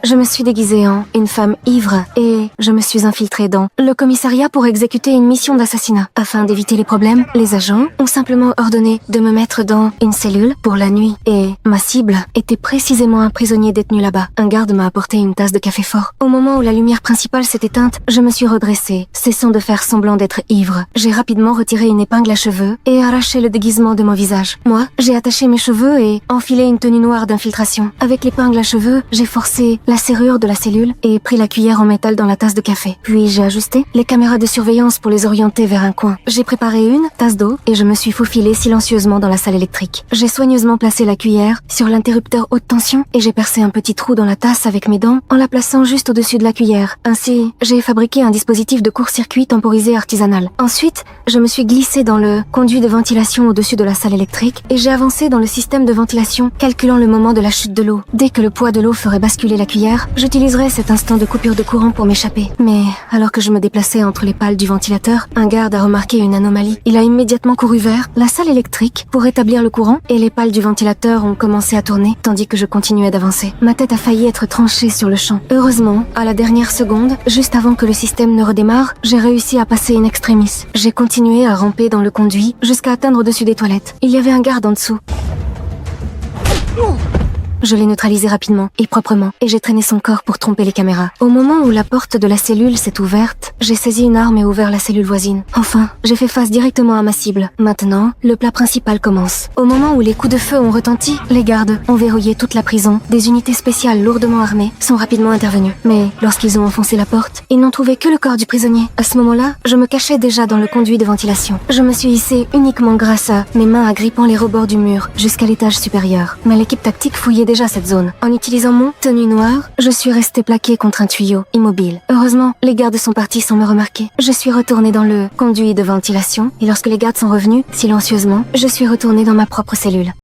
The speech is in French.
je me suis déguisée en une femme ivre et je me suis infiltrée dans le commissariat pour exécuter une mission d'assassinat. Afin d'éviter les problèmes, les agents ont simplement ordonné de me mettre dans une cellule pour la nuit et ma cible était précisément un prisonnier détenu là-bas. Un garde m'a apporté une tasse de café fort. Au moment où la lumière principale s'est éteinte, je me suis redressée, cessant de faire semblant d'être ivre. J'ai rapidement retiré une épingle à cheveux et arraché le déguisement de mon visage. Moi, j'ai attaché mes cheveux et enfilé une tenue noire d'infiltration. Avec l'épingle à cheveux, j'ai forcé la serrure de la cellule et pris la cuillère en métal dans la tasse de café. Puis j'ai ajusté les caméras de surveillance pour les orienter vers un coin. J'ai préparé une tasse d'eau et je me suis faufilée silencieusement dans la salle électrique. J'ai soigneusement placé la cuillère sur l'interrupteur haute tension et j'ai percé un petit trou dans la tasse avec mes dents en la plaçant juste au-dessus de la cuillère. Ainsi, j'ai fabriqué un dispositif de court-circuit temporisé artisanal. Ensuite, je me suis glissée dans le conduit de ventilation au-dessus de la salle électrique et j'ai avancé dans le système de ventilation, calculant le moment de la chute de l'eau. Dès que le poids de l'eau ferait basculer la cuillère, j'utiliserais cet instant de coupure de courant pour m'échapper. Mais alors que je me déplaçais entre les pales du ventilateur, un garde a remarqué une anomalie. Il a immédiatement couru vers la salle électrique pour rétablir le courant et les pales du ventilateur ont commencé à tourner tandis que je continuais d'avancer. Ma tête a failli être tranchée sur le champ. Heureusement, à la dernière seconde, juste avant que le système ne redémarre, j'ai réussi à passer in extremis. J'ai continué à ramper dans le conduit jusqu'à atteindre au-dessus des toilettes. Il y avait un garde en dessous. Je l'ai neutralisé rapidement et proprement, et j'ai traîné son corps pour tromper les caméras. Au moment où la porte de la cellule s'est ouverte, j'ai saisi une arme et ouvert la cellule voisine. Enfin, j'ai fait face directement à ma cible. Maintenant, le plat principal commence. Au moment où les coups de feu ont retenti, les gardes ont verrouillé toute la prison. Des unités spéciales lourdement armées sont rapidement intervenues. Mais lorsqu'ils ont enfoncé la porte, ils n'ont trouvé que le corps du prisonnier. À ce moment-là, je me cachais déjà dans le conduit de ventilation. Je me suis hissée uniquement grâce à mes mains agrippant les rebords du mur jusqu'à l'étage supérieur. Mais l'équipe tactique fouillait déjà cette zone. En utilisant mon tenue noire, je suis restée plaquée contre un tuyau, immobile. Heureusement, les gardes sont partis sans me remarquer. Je suis retournée dans le conduit de ventilation et lorsque les gardes sont revenus, silencieusement, je suis retournée dans ma propre cellule.